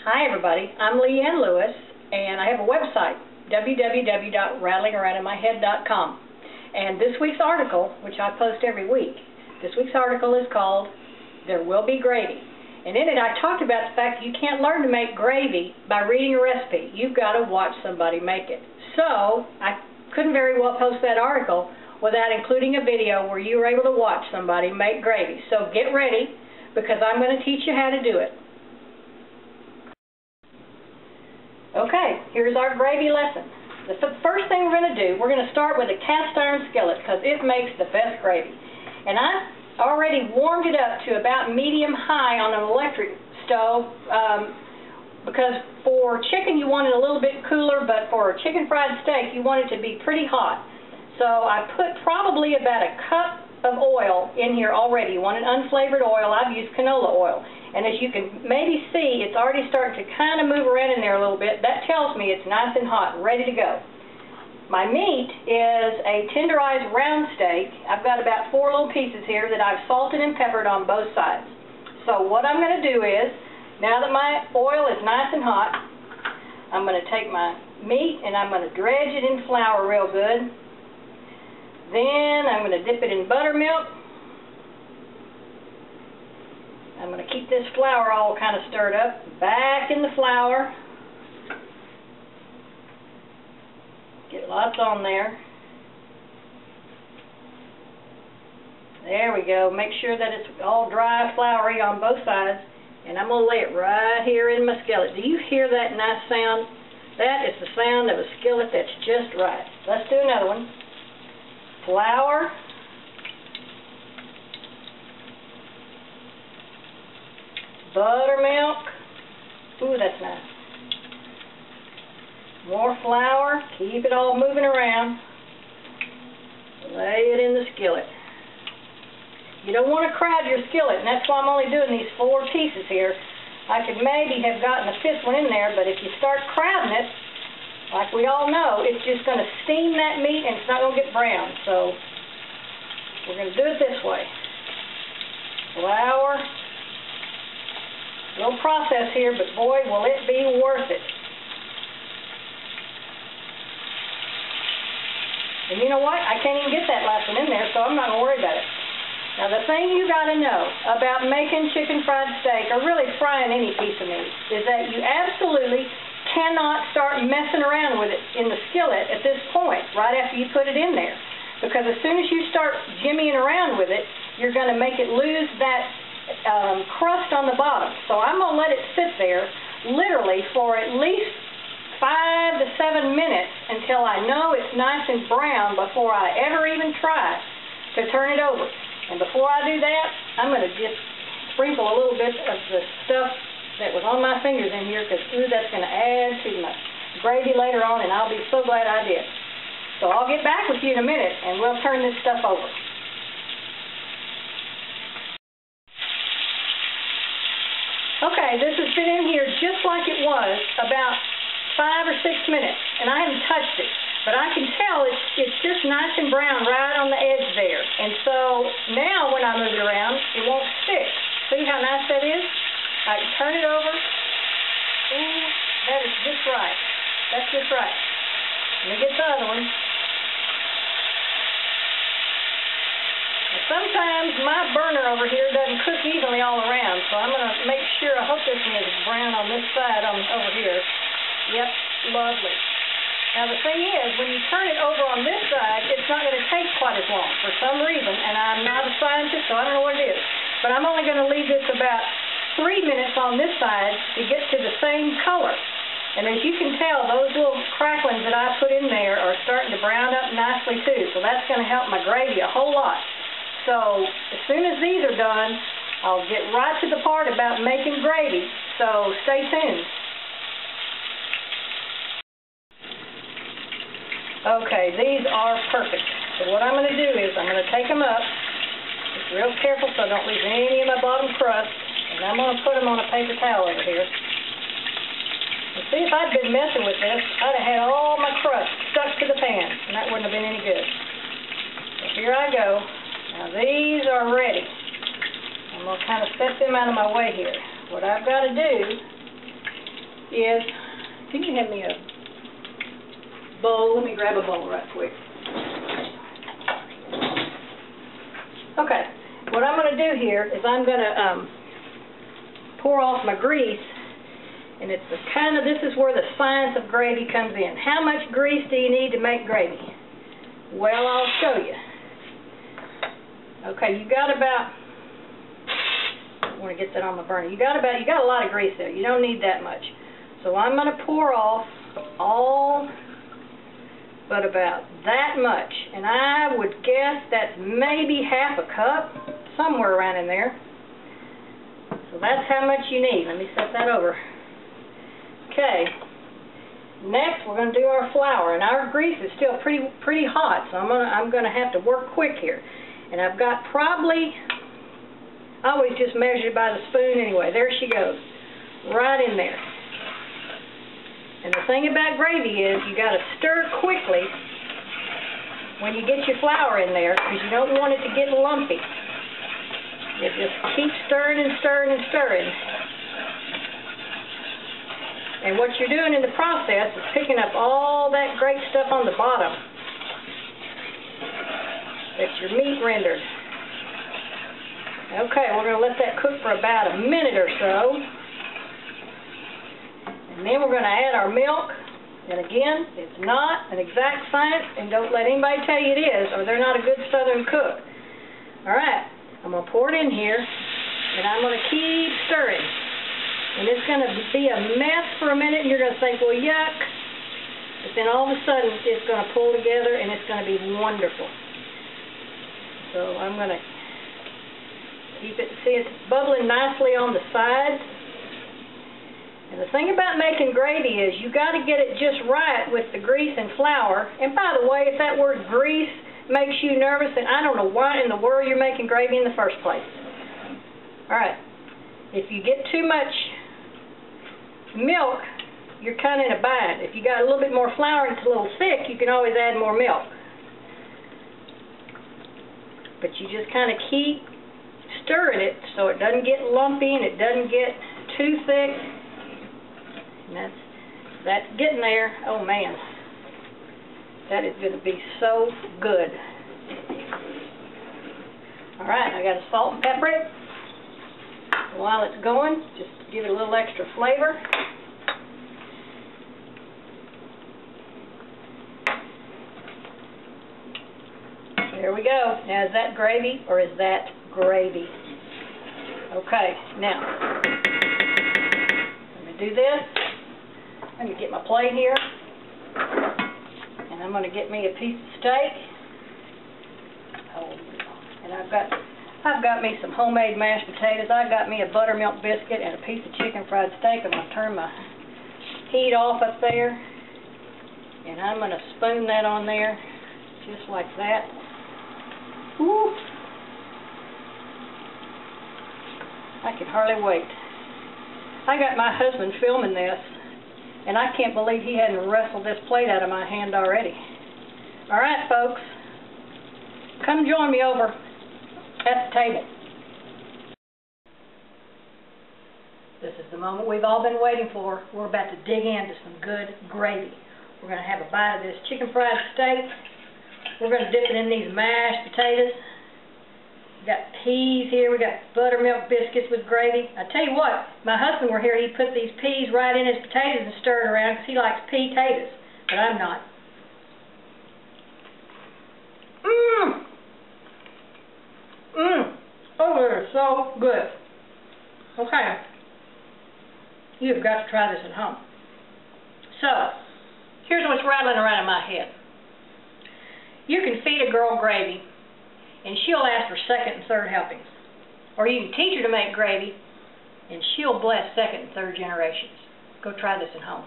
Hi everybody, I'm Leanne Lewis, and I have a website, www.rattlingaroundinmyhead.com. And this week's article, which I post every week, this week's article is called, There Will Be Gravy. And in it I talked about the fact that you can't learn to make gravy by reading a recipe. You've got to watch somebody make it. So, I couldn't very well post that article without including a video where you were able to watch somebody make gravy. So get ready, because I'm going to teach you how to do it. Okay, here's our gravy lesson. The first thing we're going to do, we're going to start with a cast iron skillet because it makes the best gravy. And I already warmed it up to about medium-high on an electric stove because for chicken you want it a little bit cooler, but for a chicken fried steak you want it to be pretty hot. So I put probably about a cup of oil in here already. You want an unflavored oil. I've used canola oil. And as you can maybe see, it's already starting to kind of move around in there a little bit. That tells me it's nice and hot, ready to go. My meat is a tenderized round steak. I've got about 4 little pieces here that I've salted and peppered on both sides. So what I'm going to do is, now that my oil is nice and hot, I'm going to take my meat and I'm going to dredge it in flour real good. Then I'm going to dip it in buttermilk. I'm going to keep this flour all kind of stirred up. Back in the flour. Get lots on there. There we go. Make sure that it's all dry, floury on both sides. And I'm going to lay it right here in my skillet. Do you hear that nice sound? That is the sound of a skillet that's just right. Let's do another one. Flour. Buttermilk. Ooh, that's nice. More flour. Keep it all moving around. Lay it in the skillet. You don't want to crowd your skillet, and that's why I'm only doing these 4 pieces here. I could maybe have gotten a 5th one in there, but if you start crowding it, like we all know, it's just going to steam that meat and it's not going to get brown. So we're going to do it this way. Flour. Little process here, but boy, will it be worth it. And you know what? I can't even get that last one in there, so I'm not going to worry about it. Now, the thing you got to know about making chicken fried steak, or really frying any piece of meat, is that you absolutely cannot start messing around with it in the skillet at this point, right after you put it in there. Because as soon as you start jimmying around with it, you're going to make it lose that crust on the bottom. So I'm going to let it sit there literally for at least 5 to 7 minutes until I know it's nice and brown before I ever even try to turn it over. And before I do that, I'm going to just sprinkle a little bit of the stuff that was on my fingers in here, because ooh, that's going to add to my gravy later on, and I'll be so glad I did. So I'll get back with you in a minute and we'll turn this stuff over. Okay, this has been in here just like it was about 5 or 6 minutes, and I haven't touched it. But I can tell it's just nice and brown right on the edge there. And so now when I move it around, it won't stick. See how nice that is? I can turn it over. Ooh, that is just right. That's just right. Let me get the other one. Sometimes my burner over here doesn't cook evenly all around, so I'm going to make sure, I hope this one is brown on this side over here. Yep, lovely. Now the thing is, when you turn it over on this side, it's not going to take quite as long for some reason, and I'm not a scientist, so I don't know what it is. But I'm only going to leave this about 3 minutes on this side to get to the same color. And as you can tell, those little cracklings that I put in there are starting to brown up nicely too, so that's going to help my gravy a whole lot. So as soon as these are done, I'll get right to the part about making gravy, so stay tuned. Okay, these are perfect. So what I'm going to do is I'm going to take them up, just real careful so I don't leave any of my bottom crust, and I'm going to put them on a paper towel over here. And see, if I'd been messing with this, I'd have had all my crust stuck to the pan, and that wouldn't have been any good. So here I go. Now these are ready. I'm going to kind of set them out of my way here. What I've got to do is, can you hand me a bowl? Let me grab a bowl right quick. Okay, what I'm going to do here is I'm going to pour off my grease, and it's the kind of, this is where the science of gravy comes in. How much grease do you need to make gravy? Well, I'll show you. Okay, you got about, I want to get that on my burner. You got a lot of grease there. You don't need that much. So I'm going to pour off all but about that much, and I would guess that's maybe half a cup, somewhere around in there. So that's how much you need. Let me set that over. Okay. Next, we're going to do our flour, and our grease is still pretty hot, so I'm going to have to work quick here. And I've got probably, I always just measure it by the spoon anyway. There she goes, right in there. And the thing about gravy is you got to stir quickly when you get your flour in there, because you don't want it to get lumpy. You just keep stirring and stirring and stirring. And what you're doing in the process is picking up all that great stuff on the bottom that your meat rendered. Okay, we're going to let that cook for about a minute or so. And then we're going to add our milk. And again, it's not an exact science, and don't let anybody tell you it is, or they're not a good Southern cook. Alright, I'm going to pour it in here, and I'm going to keep stirring. And it's going to be a mess for a minute, and you're going to think, well, yuck. But then all of a sudden, it's going to pull together, and it's going to be wonderful. So I'm going to keep it, see it's bubbling nicely on the sides. And the thing about making gravy is you got to get it just right with the grease and flour. And by the way, if that word grease makes you nervous, then I don't know why in the world you're making gravy in the first place. Alright, if you get too much milk, you're kind of in a bind. If you got a little bit more flour and it's a little thick, you can always add more milk. But you just kind of keep stirring it so it doesn't get lumpy and it doesn't get too thick. And that's getting there. Oh man, that is going to be so good. Alright, I got to salt and pepper it. While it's going, just give it a little extra flavor. There we go. Now, is that gravy or is that gravy? Okay, now, I'm going to do this. I'm going to get my plate here, and I'm going to get me a piece of steak. Oh, and I've got me some homemade mashed potatoes. I've got me a buttermilk biscuit and a piece of chicken fried steak. I'm going to turn my heat off up there, and I'm going to spoon that on there, just like that. Woo! I can hardly wait. I got my husband filming this, and I can't believe he hadn't wrestled this plate out of my hand already. All right, folks, come join me over at the table. This is the moment we've all been waiting for. We're about to dig into some good gravy. We're going to have a bite of this chicken fried steak. We're going to dip it in these mashed potatoes. We got peas here. We got buttermilk biscuits with gravy. I tell you what, my husband were here. He put these peas right in his potatoes and stirred around because he likes pea-taters, but I'm not. Mmm. Mmm. Oh, they're so good. Okay. You've got to try this at home. So, here's what's rattling around in my head. You can feed a girl gravy, and she'll ask for second and third helpings. Or you can teach her to make gravy, and she'll bless second and third generations. Go try this at home.